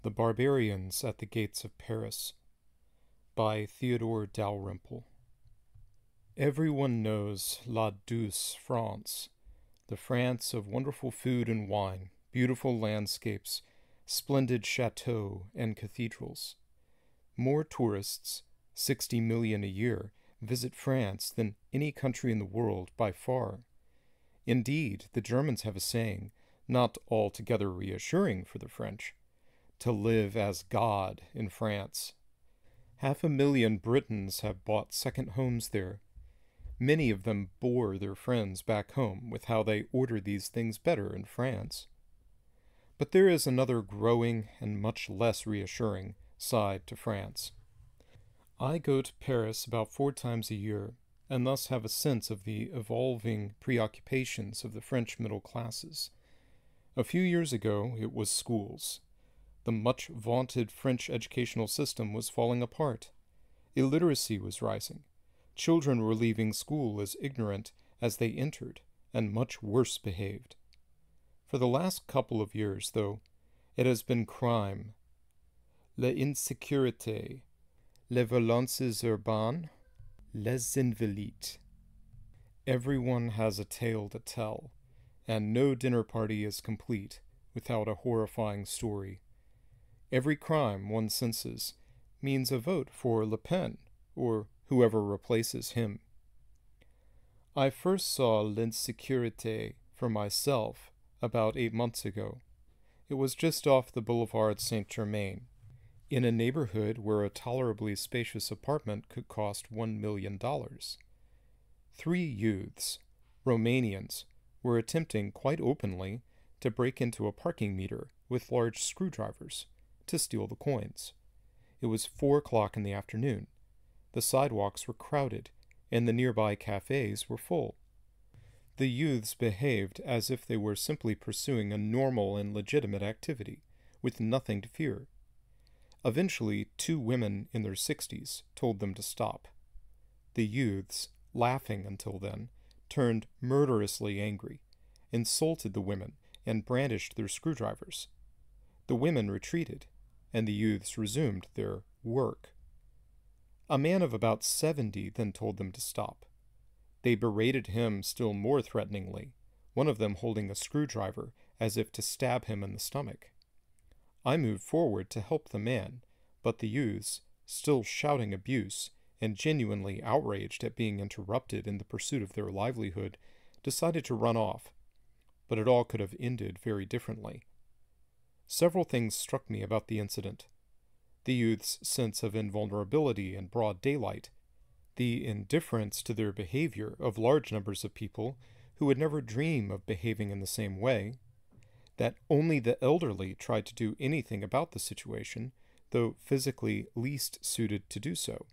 The Barbarians at the Gates of Paris by Theodore Dalrymple. Everyone knows La Douce France, the France of wonderful food and wine, beautiful landscapes, splendid chateaux and cathedrals. More tourists, 60 million a year, visit France than any country in the world by far. Indeed, the Germans have a saying, not altogether reassuring for the French, to live as God in France. 500,000 Britons have bought second homes there. Many of them bore their friends back home with how they order these things better in France. But there is another growing and much less reassuring side to France. I go to Paris about 4 times a year, and thus have a sense of the evolving preoccupations of the French middle classes. A few years ago it was schools. The much vaunted French educational system was falling apart. Illiteracy was rising. Children were leaving school as ignorant as they entered, and much worse behaved. For the last couple of years, though, it has been crime, l'insécurité, les violences urbaines, les invalides. Everyone has a tale to tell, and no dinner party is complete without a horrifying story. Every crime, one senses, means a vote for Le Pen, or whoever replaces him. I first saw l'insécurité for myself about 8 months ago. It was just off the Boulevard Saint-Germain, in a neighborhood where a tolerably spacious apartment could cost $1 million. 3 youths, Romanians, were attempting quite openly to break into a parking meter with large screwdrivers to steal the coins. It was 4 o'clock in the afternoon. The sidewalks were crowded, and the nearby cafes were full. The youths behaved as if they were simply pursuing a normal and legitimate activity, with nothing to fear. Eventually, 2 women in their 60s told them to stop. The youths, laughing until then, turned murderously angry, insulted the women, and brandished their screwdrivers. The women retreated, and the youths resumed their work. A man of about 70 then told them to stop. They berated him still more threateningly, one of them holding a screwdriver as if to stab him in the stomach. I moved forward to help the man, but the youths, still shouting abuse and genuinely outraged at being interrupted in the pursuit of their livelihood, decided to run off. But it all could have ended very differently. Several things struck me about the incident. The youth's sense of invulnerability in broad daylight, the indifference to their behavior of large numbers of people who would never dream of behaving in the same way, that only the elderly tried to do anything about the situation, though physically least suited to do so.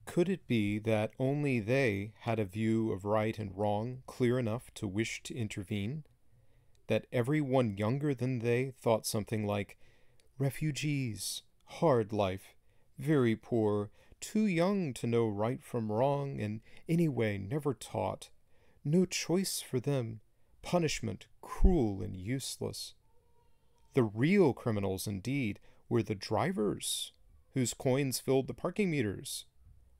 Could it be that only they had a view of right and wrong clear enough to wish to intervene? That everyone younger than they thought something like, refugees, hard life, very poor, too young to know right from wrong, and anyway never taught, no choice for them, punishment cruel and useless. The real criminals, indeed, were the drivers, whose coins filled the parking meters.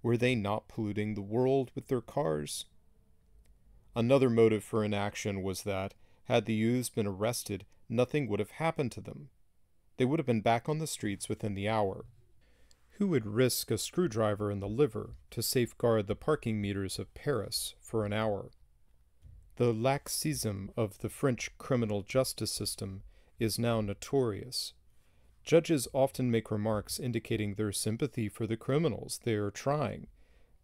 Were they not polluting the world with their cars? Another motive for inaction was that, had the youths been arrested, nothing would have happened to them. They would have been back on the streets within the hour. Who would risk a screwdriver in the liver to safeguard the parking meters of Paris for an hour? The laxism of the French criminal justice system is now notorious. Judges often make remarks indicating their sympathy for the criminals they are trying,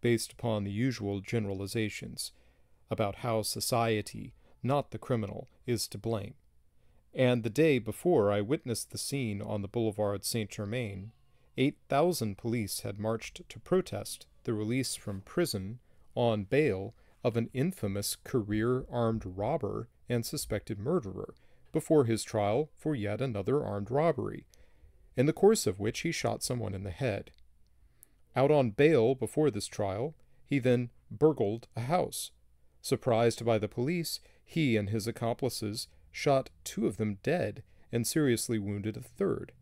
based upon the usual generalizations about how society, not the criminal, is to blame. And the day before I witnessed the scene on the Boulevard Saint-Germain, 8,000 police had marched to protest the release from prison on bail of an infamous career armed robber and suspected murderer before his trial for yet another armed robbery, in the course of which he shot someone in the head. Out on bail before this trial, he then burgled a house. Surprised by the police, he and his accomplices shot 2 of them dead and seriously wounded a third.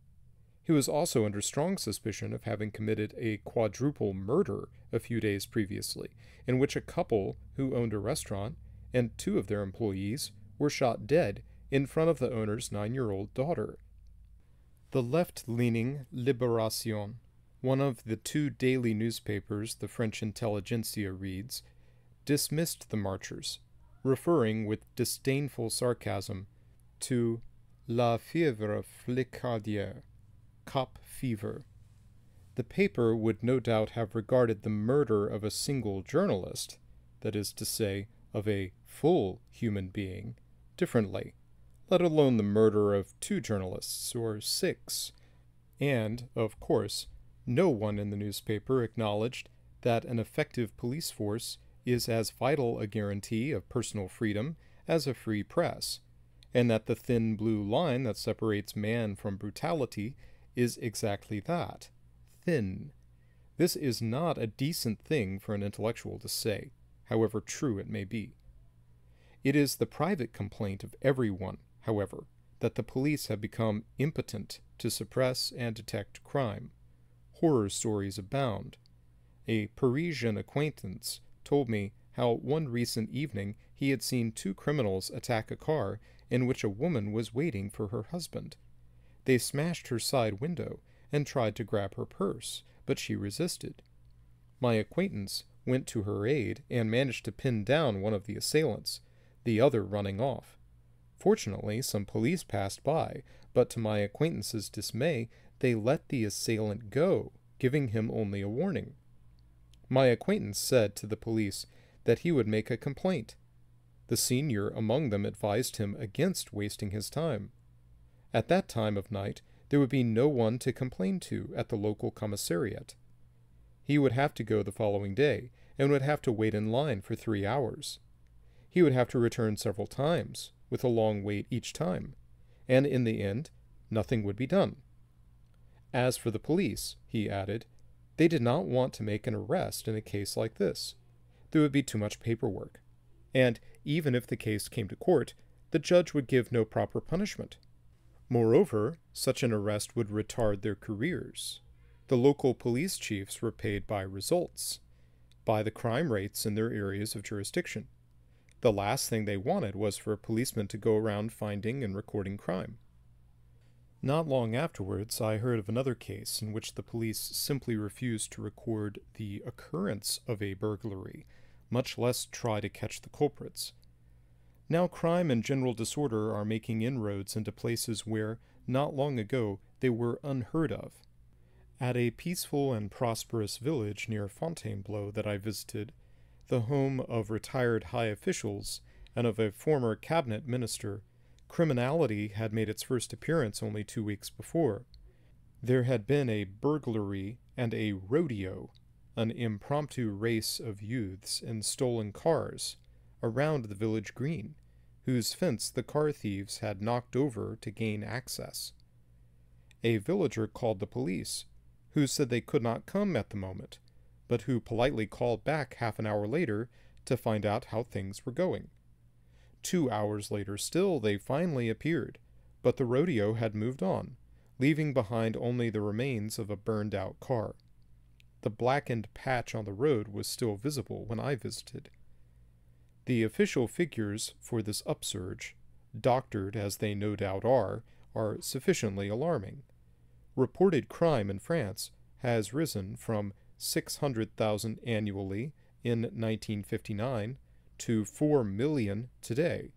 He was also under strong suspicion of having committed a quadruple murder a few days previously, in which a couple who owned a restaurant and 2 of their employees were shot dead in front of the owner's 9-year-old daughter. The left-leaning Libération, one of the 2 daily newspapers the French intelligentsia reads, dismissed the marchers, referring with disdainful sarcasm to la fièvre flicardière, cop fever. The paper would no doubt have regarded the murder of a single journalist, that is to say, of a full human being, differently, let alone the murder of 2 journalists or 6. And, of course, no one in the newspaper acknowledged that an effective police force is as vital a guarantee of personal freedom as a free press, and that the thin blue line that separates man from brutality is exactly that, thin. This is not a decent thing for an intellectual to say, however true it may be. It is the private complaint of everyone, however, that the police have become impotent to suppress and detect crime. Horror stories abound. A Parisian acquaintance told me how one recent evening he had seen 2 criminals attack a car in which a woman was waiting for her husband. They smashed her side window and tried to grab her purse, but she resisted. My acquaintance went to her aid and managed to pin down one of the assailants, the other running off. Fortunately, some police passed by, but to my acquaintance's dismay, they let the assailant go, giving him only a warning. My acquaintance said to the police that he would make a complaint. The senior among them advised him against wasting his time. At that time of night, there would be no one to complain to at the local commissariat. He would have to go the following day, and would have to wait in line for 3 hours. He would have to return several times, with a long wait each time, and in the end, nothing would be done. As for the police, he added, they did not want to make an arrest in a case like this. There would be too much paperwork. And even if the case came to court, the judge would give no proper punishment. Moreover, such an arrest would retard their careers. The local police chiefs were paid by results, by the crime rates in their areas of jurisdiction. The last thing they wanted was for a policeman to go around finding and recording crime. Not long afterwards, I heard of another case in which the police simply refused to record the occurrence of a burglary, much less try to catch the culprits. Now crime and general disorder are making inroads into places where, not long ago, they were unheard of. At a peaceful and prosperous village near Fontainebleau that I visited, the home of retired high officials and of a former cabinet minister, criminality had made its first appearance only 2 weeks before. There had been a burglary and a rodeo, an impromptu race of youths in stolen cars, around the village green, whose fence the car thieves had knocked over to gain access. A villager called the police, who said they could not come at the moment, but who politely called back half an hour later to find out how things were going. 2 hours later still, they finally appeared, but the rodeo had moved on, leaving behind only the remains of a burned-out car. The blackened patch on the road was still visible when I visited. The official figures for this upsurge, doctored as they no doubt are sufficiently alarming. Reported crime in France has risen from 600,000 annually in 1959 to 4 million today,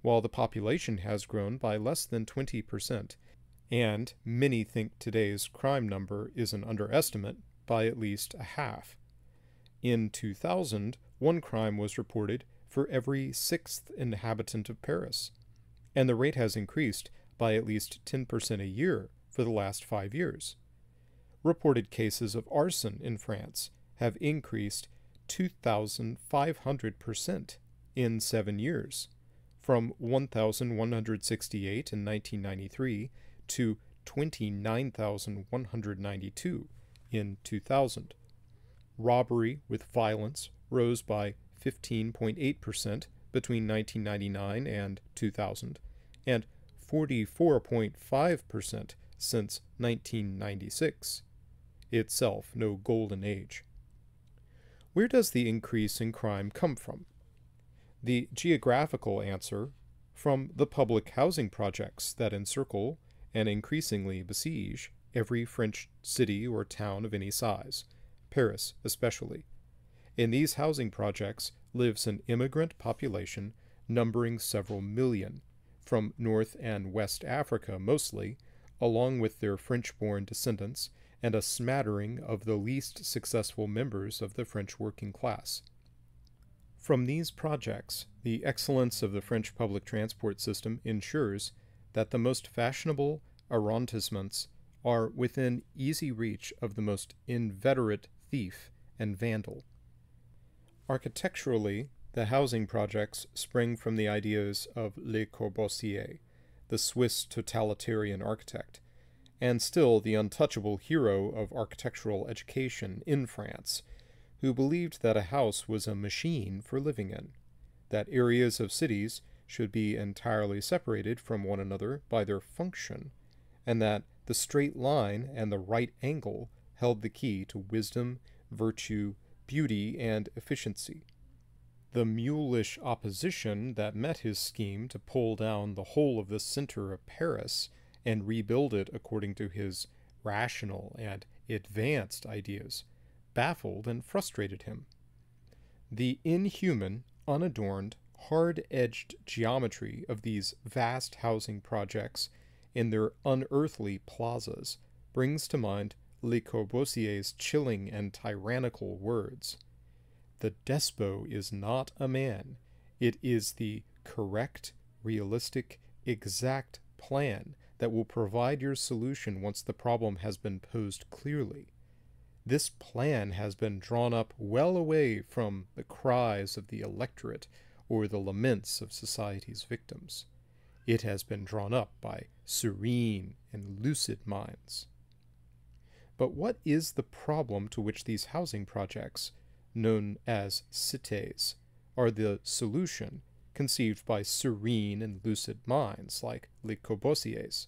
while the population has grown by less than 20%, and many think today's crime number is an underestimate by at least a half. In 2000, 1 crime was reported for every 6th inhabitant of Paris, and the rate has increased by at least 10% a year for the last 5 years. Reported cases of arson in France have increased 2,500% in 7 years, from 1,168 in 1993 to 29,192 in 2000. Robbery with violence rose by 15.8% between 1999 and 2000, and 44.5% since 1996, itself no golden age. Where does the increase in crime come from? The geographical answer: from the public housing projects that encircle and increasingly besiege every French city or town of any size, Paris especially. In these housing projects lives an immigrant population numbering several million, from North and West Africa mostly, along with their French-born descendants and a smattering of the least successful members of the French working class. From these projects, the excellence of the French public transport system ensures that the most fashionable arrondissements are within easy reach of the most inveterate thief and vandal. Architecturally, the housing projects spring from the ideas of Le Corbusier, the Swiss totalitarian architect, and still the untouchable hero of architectural education in France, who believed that a house was a machine for living in, that areas of cities should be entirely separated from one another by their function, and that the straight line and the right angle held the key to wisdom, virtue, beauty, and efficiency. The mulish opposition that met his scheme to pull down the whole of the center of Paris and rebuild it according to his rational and advanced ideas baffled and frustrated him. The inhuman, unadorned, hard-edged geometry of these vast housing projects in their unearthly plazas brings to mind Le Corbusier's chilling and tyrannical words: "The despot is not a man. It is the correct, realistic, exact plan that will provide your solution once the problem has been posed clearly. This plan has been drawn up well away from the cries of the electorate or the laments of society's victims. It has been drawn up by serene and lucid minds." But what is the problem to which these housing projects, known as cités, are the solution conceived by serene and lucid minds like Le Corbusier's?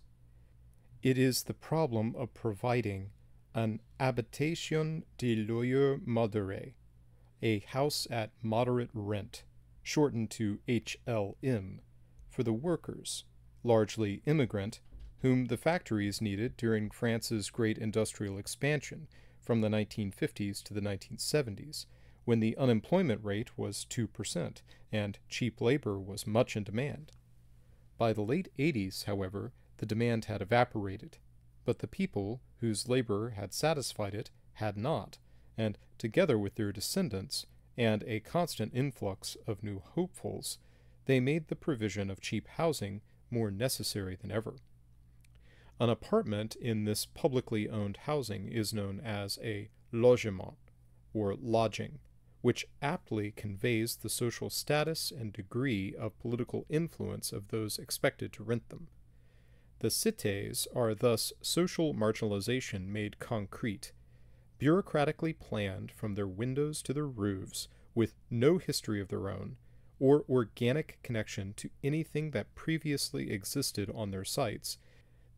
It is the problem of providing an habitation de loyer modéré, a house at moderate rent, shortened to HLM, for the workers, largely immigrant, whom the factories needed during France's great industrial expansion from the 1950s to the 1970s, when the unemployment rate was 2% and cheap labor was much in demand. By the late 80s, however, the demand had evaporated, but the people whose labor had satisfied it had not, and together with their descendants and a constant influx of new hopefuls, they made the provision of cheap housing more necessary than ever. An apartment in this publicly owned housing is known as a logement, or lodging, which aptly conveys the social status and degree of political influence of those expected to rent them. The cités are thus social marginalization made concrete, bureaucratically planned from their windows to their roofs, with no history of their own, or organic connection to anything that previously existed on their sites.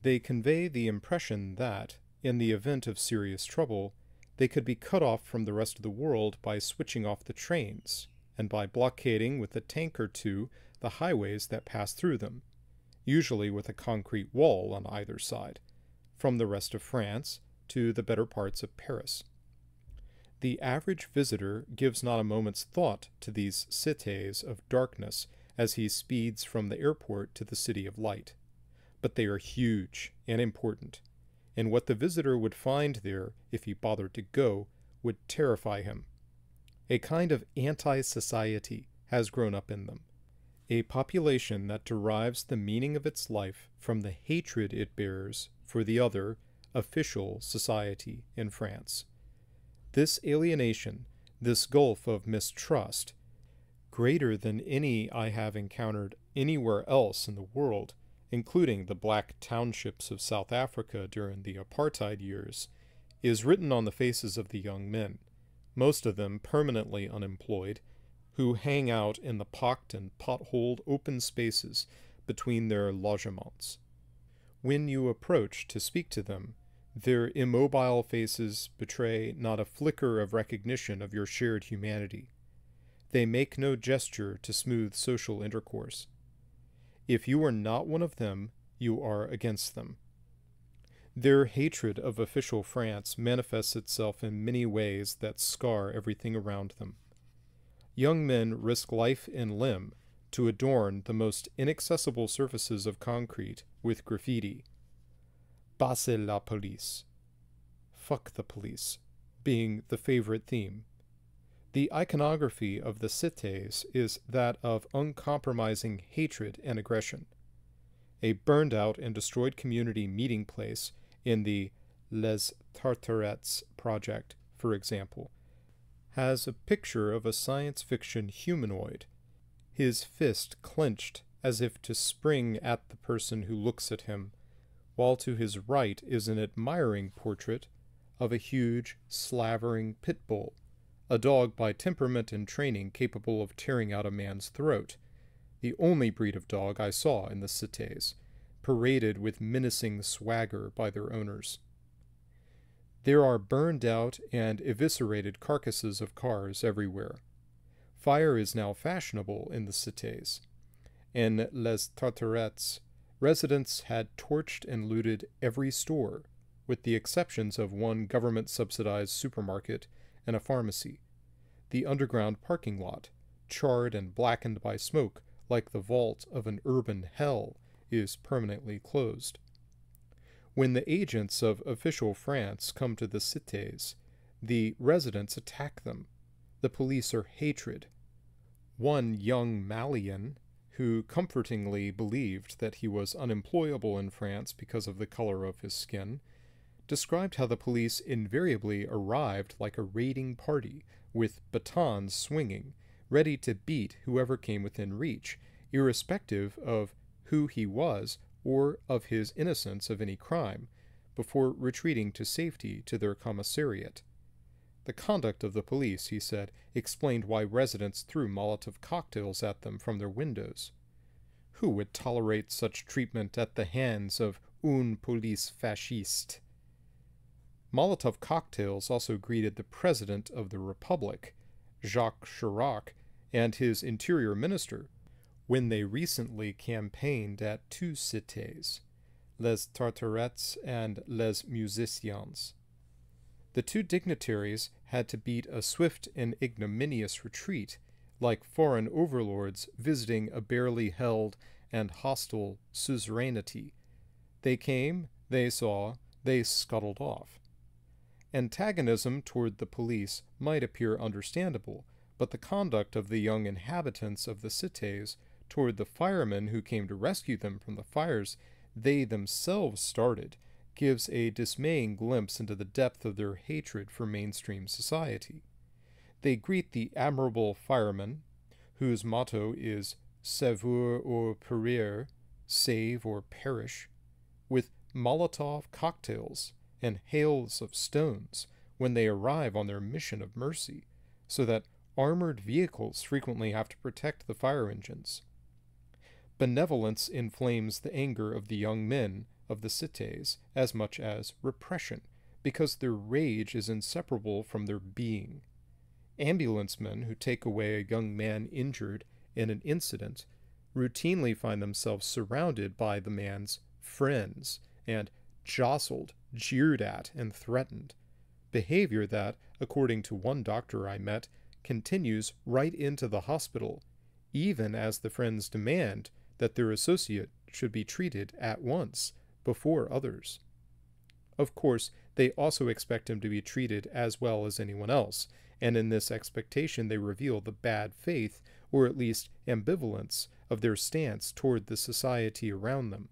They convey the impression that, in the event of serious trouble, they could be cut off from the rest of the world by switching off the trains, and by blockading with a tank or two the highways that pass through them, usually with a concrete wall on either side, from the rest of France to the better parts of Paris. The average visitor gives not a moment's thought to these cités of darkness as he speeds from the airport to the city of light. But they are huge and important, and what the visitor would find there, if he bothered to go, would terrify him. A kind of anti-society has grown up in them, a population that derives the meaning of its life from the hatred it bears for the other, official society in France. This alienation, this gulf of mistrust, greater than any I have encountered anywhere else in the world, including the black townships of South Africa during the apartheid years, is written on the faces of the young men, most of them permanently unemployed, who hang out in the pocked and potholed open spaces between their logements. When you approach to speak to them, their immobile faces betray not a flicker of recognition of your shared humanity. They make no gesture to smooth social intercourse. If you are not one of them, you are against them. Their hatred of official France manifests itself in many ways that scar everything around them. Young men risk life and limb to adorn the most inaccessible surfaces of concrete with graffiti. Bassez la police. Fuck the police, being the favorite theme. The iconography of the cités is that of uncompromising hatred and aggression. A burned-out and destroyed community meeting place in the Les Tartarettes project, for example, has a picture of a science fiction humanoid, his fist clenched as if to spring at the person who looks at him, while to his right is an admiring portrait of a huge, slavering pit bull, a dog by temperament and training capable of tearing out a man's throat, the only breed of dog I saw in the cités, paraded with menacing swagger by their owners. There are burned out and eviscerated carcasses of cars everywhere. Fire is now fashionable in the cités. In Les Tartarettes, residents had torched and looted every store, with the exceptions of one government-subsidized supermarket and a pharmacy. The underground parking lot, charred and blackened by smoke like the vault of an urban hell, is permanently closed. When the agents of official France come to the cités, the residents attack them. The police are hatred. One young Malian, who comfortingly believed that he was unemployable in France because of the color of his skin, described how the police invariably arrived like a raiding party, with batons swinging, ready to beat whoever came within reach, irrespective of who he was or of his innocence of any crime, before retreating to safety to their commissariat. The conduct of the police, he said, explained why residents threw Molotov cocktails at them from their windows. Who would tolerate such treatment at the hands of une police fasciste? Molotov cocktails also greeted the President of the Republic, Jacques Chirac, and his Interior Minister, when they recently campaigned at two cités, Les Tartarettes and Les Musiciens. The two dignitaries had to beat a swift and ignominious retreat, like foreign overlords visiting a barely held and hostile suzerainty. They came, they saw, they scuttled off. Antagonism toward the police might appear understandable, but the conduct of the young inhabitants of the cités toward the firemen who came to rescue them from the fires they themselves started gives a dismaying glimpse into the depth of their hatred for mainstream society. They greet the admirable firemen, whose motto is sauver ou périr, save or perish, with Molotov cocktails and hails of stones when they arrive on their mission of mercy, so that armored vehicles frequently have to protect the fire engines. Benevolence inflames the anger of the young men of the cités as much as repression, because their rage is inseparable from their being. Ambulancemen who take away a young man injured in an incident routinely find themselves surrounded by the man's friends and jostled, jeered at, and threatened, behavior that, according to one doctor I met, continues right into the hospital, even as the friends demand that their associate should be treated at once before others. Of course, they also expect him to be treated as well as anyone else, and in this expectation they reveal the bad faith, or at least ambivalence, of their stance toward the society around them.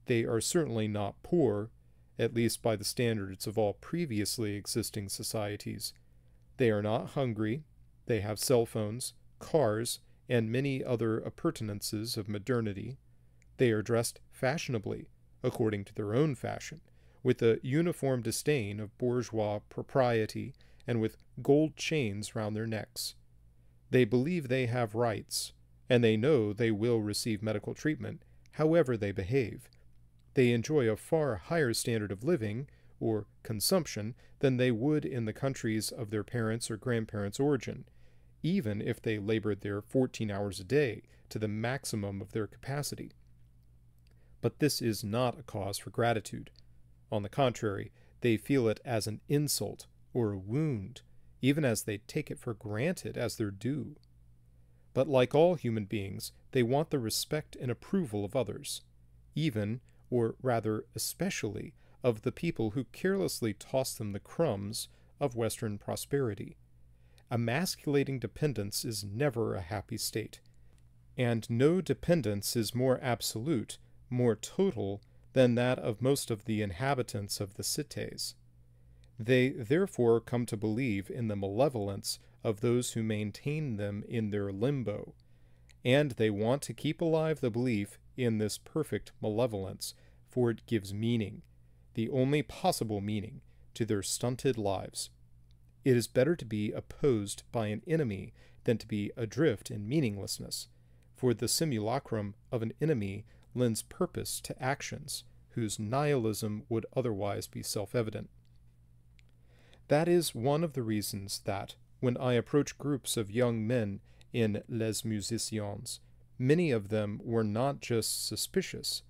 They are certainly not poor, at least by the standards of all previously existing societies. They are not hungry. They have cell phones, cars, and many other appurtenances of modernity. They are dressed fashionably, according to their own fashion, with a uniform disdain of bourgeois propriety and with gold chains round their necks. They believe they have rights, and they know they will receive medical treatment, however they behave. They enjoy a far higher standard of living, or consumption, than they would in the countries of their parents' or grandparents' origin, even if they labored there 14 hours a day to the maximum of their capacity. But this is not a cause for gratitude. On the contrary, they feel it as an insult or a wound, even as they take it for granted as their due. But like all human beings, they want the respect and approval of others, even, or rather especially, of the people who carelessly toss them the crumbs of Western prosperity. Emasculating dependence is never a happy state, and no dependence is more absolute, more total, than that of most of the inhabitants of the cities. They therefore come to believe in the malevolence of those who maintain them in their limbo, and they want to keep alive the belief in this perfect malevolence, for it gives meaning, the only possible meaning, to their stunted lives. It is better to be opposed by an enemy than to be adrift in meaninglessness, for the simulacrum of an enemy lends purpose to actions whose nihilism would otherwise be self-evident. That is one of the reasons that, when I approach groups of young men in Les Musiciens, many of them were not just suspicious,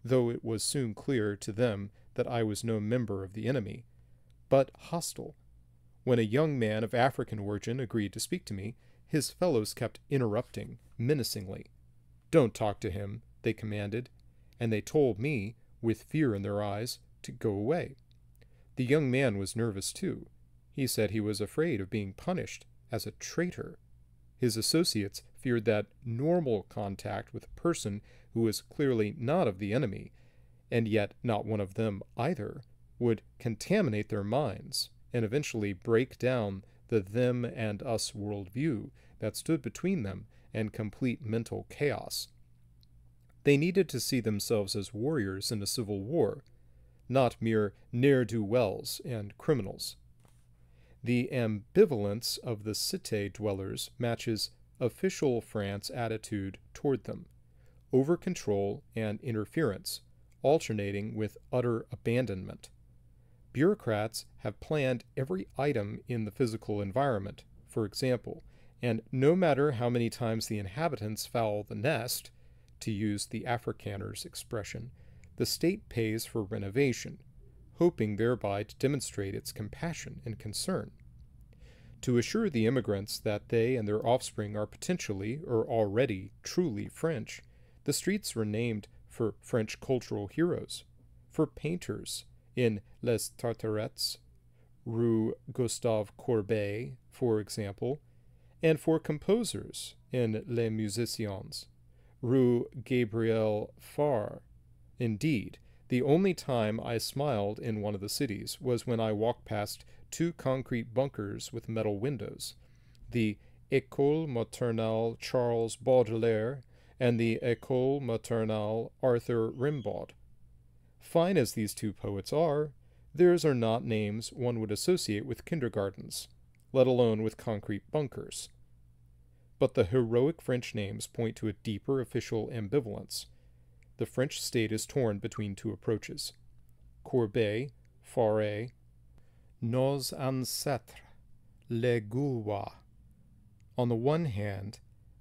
though it was soon clear to them that I was no member of the enemy, but hostile. When a young man of African origin agreed to speak to me, his fellows kept interrupting menacingly. "Don't talk to him," they commanded, and they told me, with fear in their eyes, to go away. The young man was nervous too. He said he was afraid of being punished as a traitor. His associates feared that normal contact with a person who was clearly not of the enemy, and yet not one of them either, would contaminate their minds and eventually break down the them and us worldview that stood between them and complete mental chaos. They needed to see themselves as warriors in a civil war, not mere ne'er-do-wells and criminals. The ambivalence of the cité dwellers matches official France's attitude toward them, over-control and interference, alternating with utter abandonment. Bureaucrats have planned every item in the physical environment, for example, and no matter how many times the inhabitants foul the nest, to use the Afrikaner's expression, the state pays for renovation, hoping thereby to demonstrate its compassion and concern. To assure the immigrants that they and their offspring are potentially or already truly French, the streets were named for French cultural heroes, for painters in Les Tartarettes, Rue Gustave Courbet, for example, and for composers in Les Musiciens, Rue Gabriel Faure. Indeed, the only time I smiled in one of the cities was when I walked past two concrete bunkers with metal windows, the École Maternelle Charles Baudelaire and the École Maternelle Arthur Rimbaud. Fine as these two poets are, theirs are not names one would associate with kindergartens, let alone with concrete bunkers. But the heroic French names point to a deeper official ambivalence. The French state is torn between two approaches. Courbet, Faure, nos ancêtres, les Gaulois, on the one hand,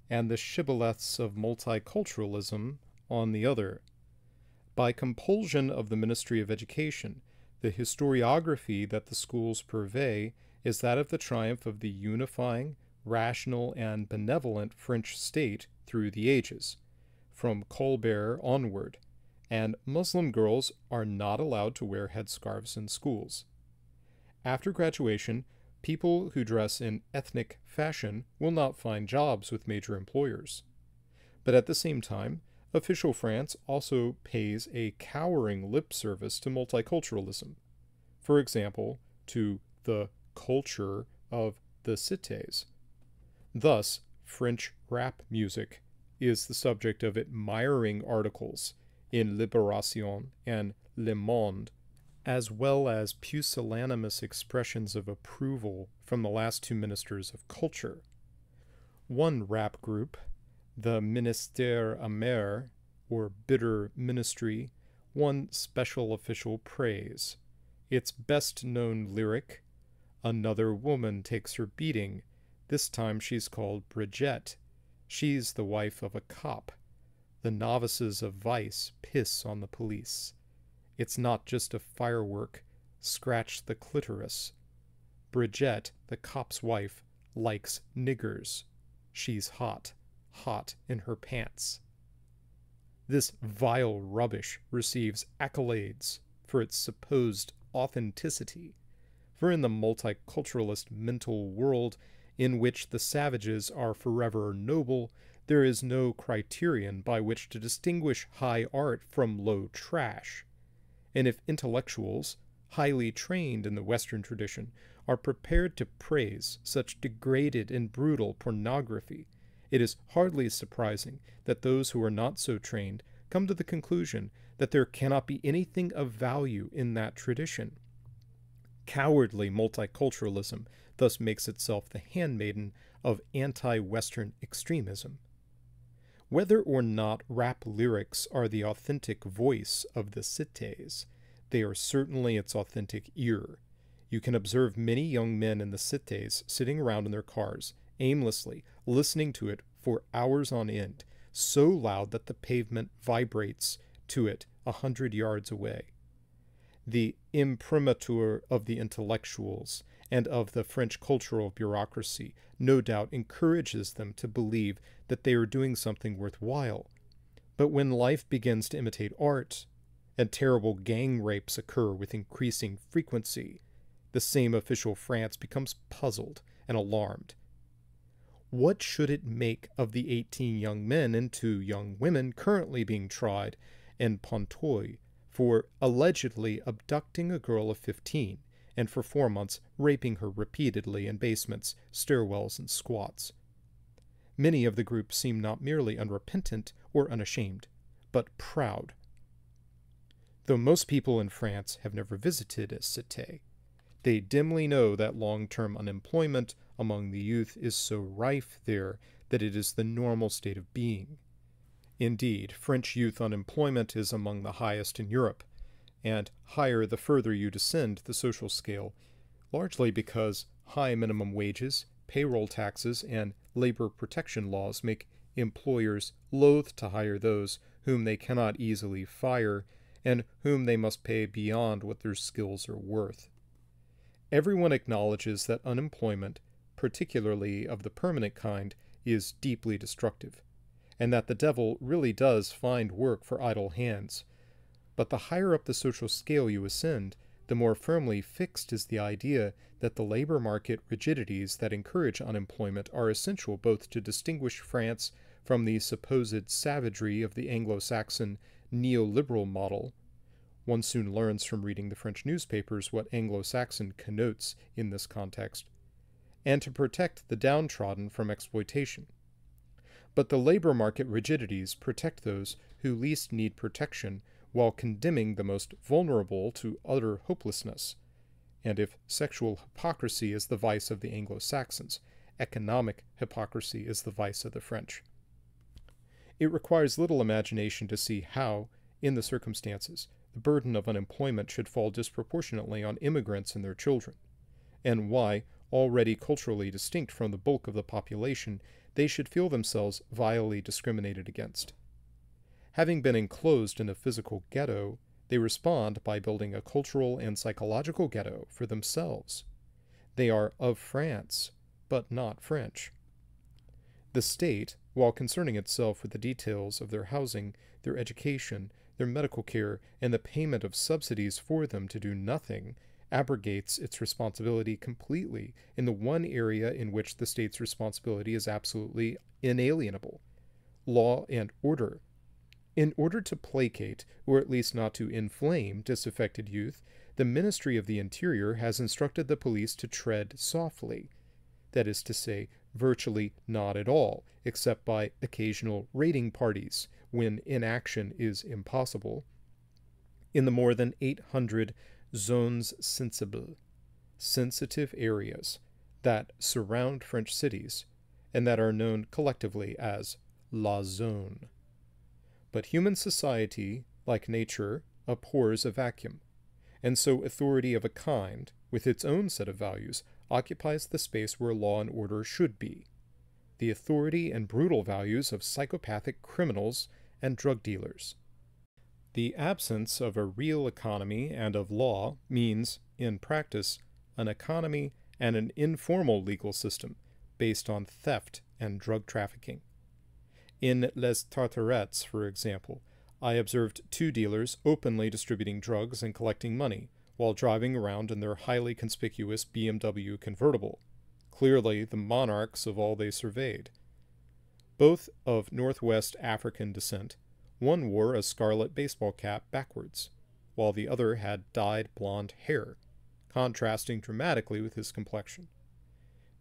and the shibboleths of multiculturalism on the other. By compulsion of the Ministry of Education, the historiography that the schools purvey is that of the triumph of the unifying, rational, and benevolent French state through the ages, from Colbert onward, and Muslim girls are not allowed to wear headscarves in schools. After graduation, people who dress in ethnic fashion will not find jobs with major employers. But at the same time, official France also pays a cowering lip service to multiculturalism. For example, to the culture of the cités. Thus, French rap music is the subject of admiring articles in Libération and Le Monde, as well as pusillanimous expressions of approval from the last two ministers of culture. One rap group, the Ministère Amer, or Bitter Ministry, one special official praise. Its best-known lyric, "Another woman takes her beating. This time she's called Bridget. She's the wife of a cop. The novices of vice piss on the police. It's not just a firework. Scratch the clitoris. Bridget, the cop's wife, likes niggers. She's hot, hot in her pants." This vile rubbish receives accolades for its supposed authenticity, for in the multiculturalist mental world in which the savages are forever noble, there is no criterion by which to distinguish high art from low trash. And if intellectuals, highly trained in the Western tradition, are prepared to praise such degraded and brutal pornography, it is hardly surprising that those who are not so trained come to the conclusion that there cannot be anything of value in that tradition. Cowardly multiculturalism thus makes itself the handmaiden of anti-Western extremism. Whether or not rap lyrics are the authentic voice of the cités, they are certainly its authentic ear. You can observe many young men in the cités sitting around in their cars, aimlessly, listening to it for hours on end, so loud that the pavement vibrates to it 100 yards away. The imprimatur of the intellectuals and of the French cultural bureaucracy no doubt encourages them to believe that they are doing something worthwhile. But when life begins to imitate art, and terrible gang rapes occur with increasing frequency, the same official France becomes puzzled and alarmed. What should it make of the 18 young men and 2 young women currently being tried in Pontoise for allegedly abducting a girl of 15 and for 4 months raping her repeatedly in basements, stairwells, and squats? Many of the group seem not merely unrepentant or unashamed, but proud. Though most people in France have never visited a cité, they dimly know that long-term unemployment among the youth is so rife there that it is the normal state of being. Indeed, French youth unemployment is among the highest in Europe, and higher the further you descend the social scale, largely because high minimum wages, payroll taxes, and labor protection laws make employers loath to hire those whom they cannot easily fire and whom they must pay beyond what their skills are worth. Everyone acknowledges that unemployment, particularly of the permanent kind, is deeply destructive, and that the devil really does find work for idle hands. But the higher up the social scale you ascend, the more firmly fixed is the idea that the labor market rigidities that encourage unemployment are essential both to distinguish France from the supposed savagery of the Anglo-Saxon neoliberal model. One soon learns from reading the French newspapers what Anglo-Saxon connotes in this context, and to protect the downtrodden from exploitation. But the labor market rigidities protect those who least need protection while condemning the most vulnerable to utter hopelessness. And if sexual hypocrisy is the vice of the Anglo-Saxons, economic hypocrisy is the vice of the French. It requires little imagination to see how, in the circumstances, the burden of unemployment should fall disproportionately on immigrants and their children, and why, already culturally distinct from the bulk of the population, they should feel themselves vilely discriminated against. Having been enclosed in a physical ghetto, they respond by building a cultural and psychological ghetto for themselves. They are of France, but not French. The state, while concerning itself with the details of their housing, their education, their medical care, and the payment of subsidies for them to do nothing, abrogates its responsibility completely in the one area in which the state's responsibility is absolutely inalienable: law and order. In order to placate, or at least not to inflame, disaffected youth, the Ministry of the Interior has instructed the police to tread softly, that is to say, virtually not at all, except by occasional raiding parties, when inaction is impossible, in the more than 800 zones sensibles, sensitive areas, that surround French cities, and that are known collectively as la zone. But human society, like nature, abhors a vacuum, and so authority of a kind, with its own set of values, occupies the space where law and order should be. The authority and brutal values of psychopathic criminals and drug dealers. The absence of a real economy and of law means, in practice, an economy and an informal legal system based on theft and drug trafficking. In Les Tartarettes, for example, I observed two dealers openly distributing drugs and collecting money while driving around in their highly conspicuous BMW convertible, clearly the monarchs of all they surveyed. Both of Northwest African descent, one wore a scarlet baseball cap backwards, while the other had dyed blonde hair, contrasting dramatically with his complexion.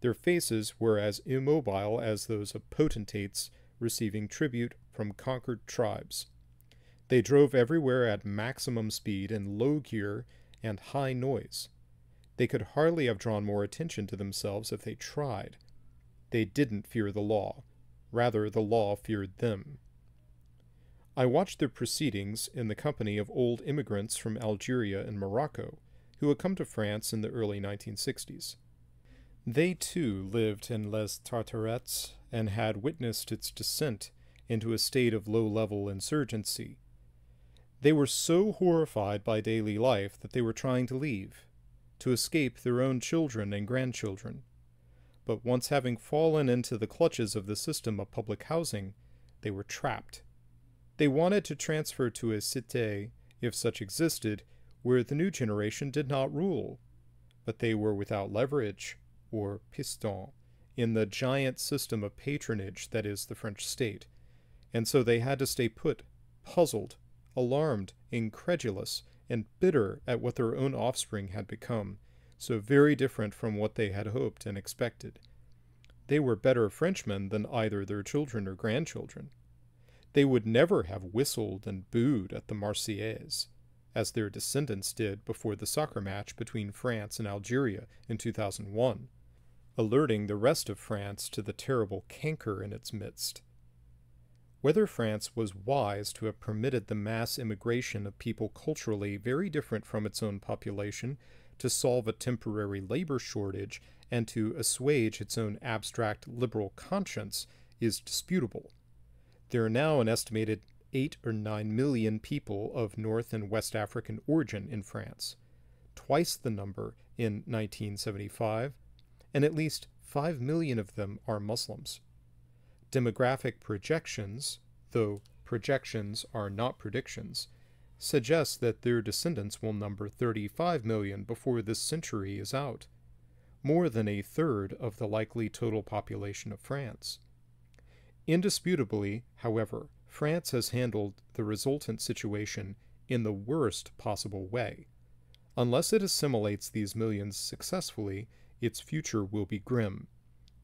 Their faces were as immobile as those of potentates receiving tribute from conquered tribes. They drove everywhere at maximum speed in low gear and high noise. They could hardly have drawn more attention to themselves if they tried. They didn't fear the law. Rather, the law feared them. I watched their proceedings in the company of old immigrants from Algeria and Morocco, who had come to France in the early 1960s. They too lived in Les Tartarettes and had witnessed its descent into a state of low-level insurgency. They were so horrified by daily life that they were trying to leave, to escape their own children and grandchildren. But once having fallen into the clutches of the system of public housing, they were trapped. They wanted to transfer to a cité, if such existed, where the new generation did not rule, but they were without leverage, or piston, in the giant system of patronage that is the French state, and so they had to stay put, puzzled, alarmed, incredulous, and bitter at what their own offspring had become, so very different from what they had hoped and expected. They were better Frenchmen than either their children or grandchildren. They would never have whistled and booed at the Marseillaise, as their descendants did before the soccer match between France and Algeria in 2001, alerting the rest of France to the terrible canker in its midst. Whether France was wise to have permitted the mass immigration of people culturally very different from its own population to solve a temporary labor shortage and to assuage its own abstract liberal conscience is disputable. There are now an estimated 8 or 9 million people of North and West African origin in France, twice the number in 1975, and at least 5 million of them are Muslims. Demographic projections, though projections are not predictions, suggest that their descendants will number 35 million before this century is out, more than a third of the likely total population of France. Indisputably, however, France has handled the resultant situation in the worst possible way. Unless it assimilates these millions successfully, its future will be grim.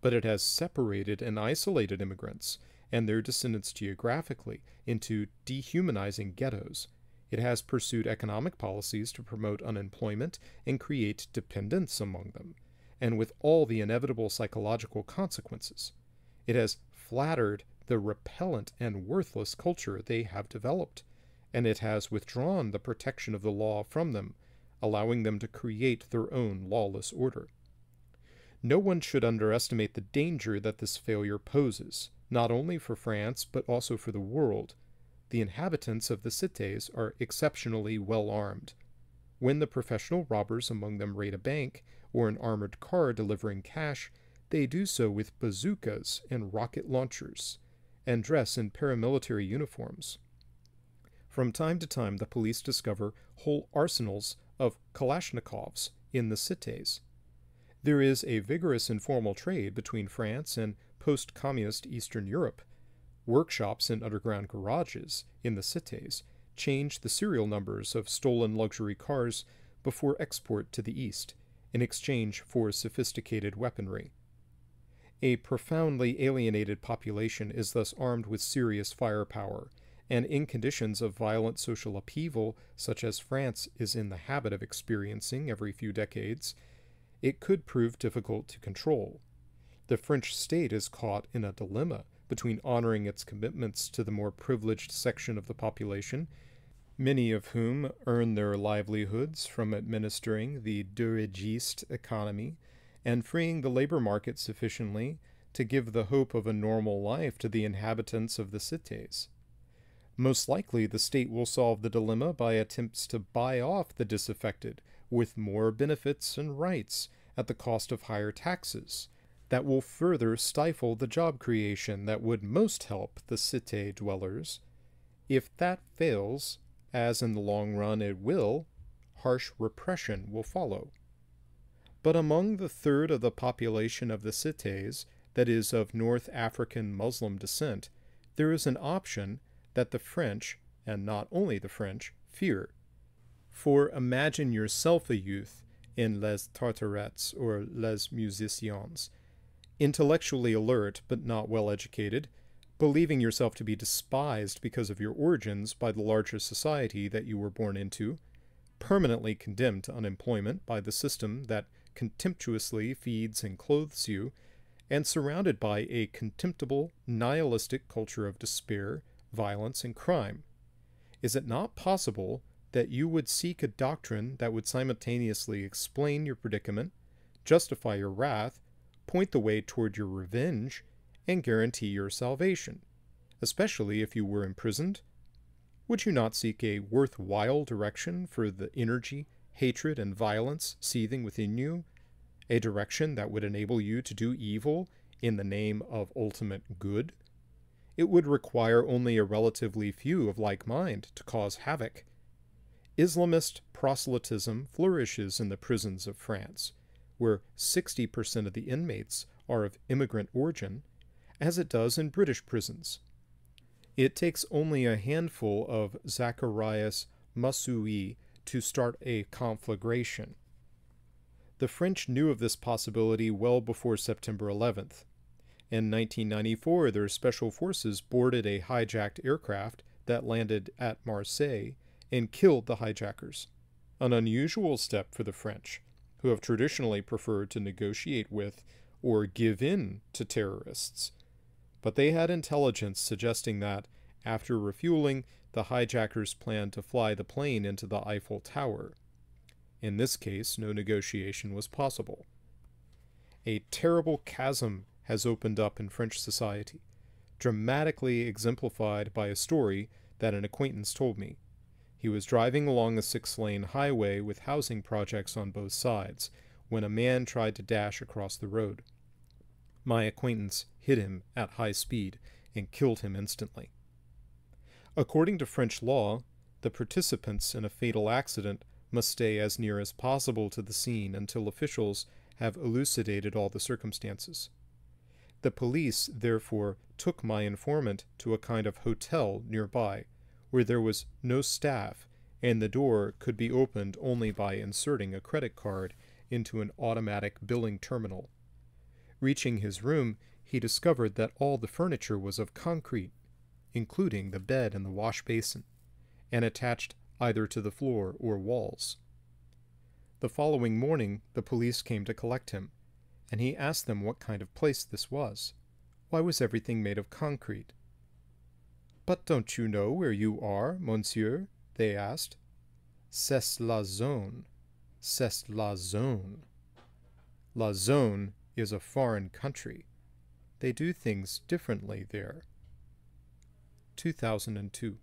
But it has separated and isolated immigrants and their descendants geographically into dehumanizing ghettos. It has pursued economic policies to promote unemployment and create dependence among them, and with all the inevitable psychological consequences. It has flattered the repellent and worthless culture they have developed, and it has withdrawn the protection of the law from them, allowing them to create their own lawless order. No one should underestimate the danger that this failure poses, not only for France but also for the world. The inhabitants of the cités are exceptionally well armed. When the professional robbers among them raid a bank or an armored car delivering cash, they do so with bazookas and rocket launchers, and dress in paramilitary uniforms. From time to time, the police discover whole arsenals of Kalashnikovs in the cités. There is a vigorous informal trade between France and post-communist Eastern Europe. Workshops and underground garages in the cités change the serial numbers of stolen luxury cars before export to the East, in exchange for sophisticated weaponry. A profoundly alienated population is thus armed with serious firepower, and in conditions of violent social upheaval, such as France is in the habit of experiencing every few decades, it could prove difficult to control. The French state is caught in a dilemma between honoring its commitments to the more privileged section of the population many of whom earn their livelihoods from administering the dirigiste economy and freeing the labor market sufficiently to give the hope of a normal life to the inhabitants of the cities. Most likely, the state will solve the dilemma by attempts to buy off the disaffected with more benefits and rights at the cost of higher taxes. That will further stifle the job creation that would most help the cité dwellers. If that fails, as in the long run it will, harsh repression will follow. But among the third of the population of the cités, that is of North African Muslim descent, there is an option that the French, and not only the French, fear. For imagine yourself a youth in Les Tartarettes or Les Musiciens, intellectually alert but not well educated, believing yourself to be despised because of your origins by the larger society that you were born into, permanently condemned to unemployment by the system that contemptuously feeds and clothes you, and surrounded by a contemptible, nihilistic culture of despair, violence, and crime. Is it not possible that you would seek a doctrine that would simultaneously explain your predicament, justify your wrath, point the way toward your revenge, and guarantee your salvation, especially if you were imprisoned? Would you not seek a worthwhile direction for the energy, hatred, and violence seething within you? A direction that would enable you to do evil in the name of ultimate good? It would require only a relatively few of like mind to cause havoc. Islamist proselytism flourishes in the prisons of France, where 60% of the inmates are of immigrant origin, as it does in British prisons. It takes only a handful of Zacharias Massoui to start a conflagration. The French knew of this possibility well before September 11th. In 1994, their special forces boarded a hijacked aircraft that landed at Marseille and killed the hijackers, an unusual step for the French, who have traditionally preferred to negotiate with or give in to terrorists. But they had intelligence suggesting that, after refueling, the hijackers planned to fly the plane into the Eiffel Tower. In this case, no negotiation was possible. A terrible chasm has opened up in French society, dramatically exemplified by a story that an acquaintance told me. He was driving along a 6-lane highway with housing projects on both sides when a man tried to dash across the road. My acquaintance hit him at high speed and killed him instantly. According to French law, the participants in a fatal accident must stay as near as possible to the scene until officials have elucidated all the circumstances. The police, therefore, took my informant to a kind of hotel nearby, where there was no staff, and the door could be opened only by inserting a credit card into an automatic billing terminal. Reaching his room, he discovered that all the furniture was of concrete, including the bed and the wash basin, and attached either to the floor or walls. The following morning, the police came to collect him, and he asked them what kind of place this was. Why was everything made of concrete? "But don't you know where you are, monsieur?" they asked. "C'est la zone. C'est la zone." La zone is a foreign country. They do things differently there. 2002.